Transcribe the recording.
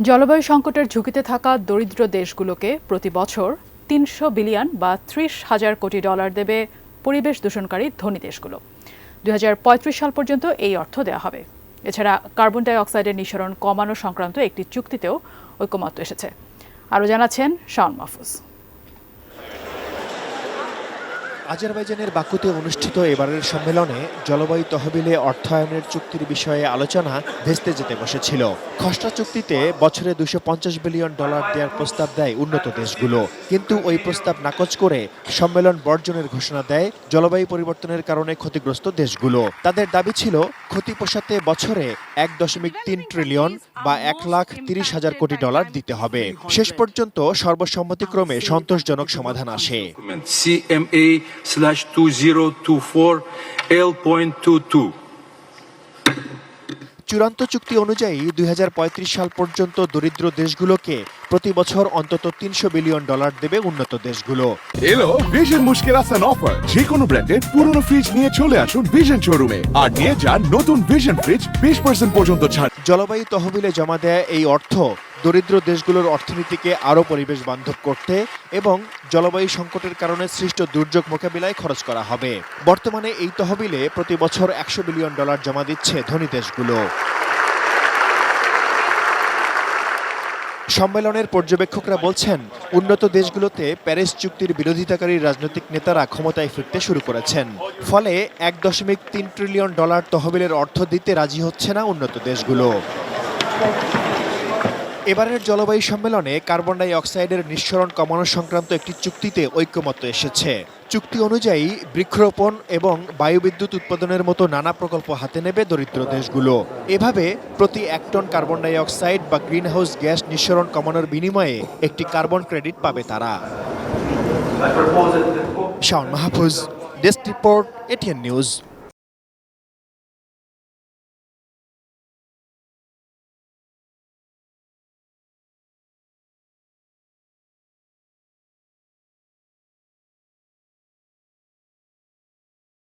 জলবায়ু সংকটের ঝুঁকিতে থাকা দরিদ্র দেশগুলোকে প্রতি বছর ৩০০ বিলিয়ন বা ৩০,০০০ কোটি ডলার দেবে পরিবেশ দূষণকারী ধনী দেশগুলো। ২০৩৫ সাল পর্যন্ত এই অর্থ দেওয়া হবে। এছাড়া কার্বন ডাই অক্সাইডের নিঃসরণ কমানো সংক্রান্ত একটি চুক্তিতেও ঐকমত্য এসেছে। আরও জানাচ্ছেন শাওন মাহফুজ। আজারবাইজানের বাকুতে অনুষ্ঠিত এবারের সম্মেলনে জলবায়ু তহবিলে অর্থায়নের চুক্তির বিষয়ে আলোচনা ভেস্তে যেতে বসেছিল। খসড়া চুক্তিতে বছরে ২৫০ বিলিয়ন ডলার দেওয়ার প্রস্তাব দেয় উন্নত দেশগুলো, কিন্তু ওই প্রস্তাব নাকচ করে সম্মেলন বর্জনের ঘোষণা দেয় জলবায়ু পরিবর্তনের কারণে ক্ষতিগ্রস্ত দেশগুলো। তাদের দাবি ছিল ক্ষতি পোষাতে বছরে ১.৩ ট্রিলিয়ন বা ১,৩০,০০০ কোটি ডলার দিতে হবে। শেষ পর্যন্ত সর্বসম্মতিক্রমে সন্তোষজনক সমাধান আসে। CMA/2024L.22 চূড়ান্ত চুক্তি অনুযায়ী ২০৩৫ সাল পর্যন্ত দরিদ্র দেশগুলোকে প্রতি বছর অন্তত ৩০০ বিলিয়ন ডলার দেবে উন্নত দেশগুলো। এলো ভিশন মুশকিল আসান অফার। যে কোনো ব্র্যান্ডের পুরনো ফ্রিজ নিয়ে চলে আসুন ভিশন শোরুমে আর নিয়ে যান নতুন ভিশন ফ্রিজ 20% পর্যন্ত ছাড়। জলবায়ু তহবিলে জমা দেয়া এই অর্থ দরিদ্র দেশগুলোর অর্থনীতিকে আরও পরিবেশ বান্ধব করতে এবং জলবায়ু সংকটের কারণে সৃষ্ট দুর্যোগ মোকাবিলায় খরচ করা হবে। বর্তমানে এই তহবিলে প্রতি বছর ১০০ বিলিয়ন ডলার জমা দিচ্ছে ধনী দেশগুলো। সম্মেলনের পর্যবেক্ষকরা বলছেন, উন্নত দেশগুলোতে প্যারিস চুক্তির বিরোধিতাকারী রাজনৈতিক নেতারা ক্ষমতায় ফিরতে শুরু করেছেন। ফলে ১.৩ ট্রিলিয়ন ডলার তহবিলের অর্থ দিতে রাজি হচ্ছে না উন্নত দেশগুলো। এবারের জলবায়ু সম্মেলনে কার্বন ডাই অক্সাইডের নিঃসরণ কমানো সংক্রান্ত একটি চুক্তিতে ঐকমত্য এসেছে। চুক্তি অনুযায়ী বৃক্ষরোপণ এবং বায়ুবিদ্যুৎ উৎপাদনের মতো নানা প্রকল্প হাতে নেবে দরিদ্র দেশগুলো। এভাবে প্রতি ১ টন কার্বন ডাই অক্সাইড বা গ্রিনহাউস গ্যাস নিঃসরণ কমানোর বিনিময়ে একটি কার্বন ক্রেডিট পাবে তারা। Shaon Mahfuz, desk report, ATN news.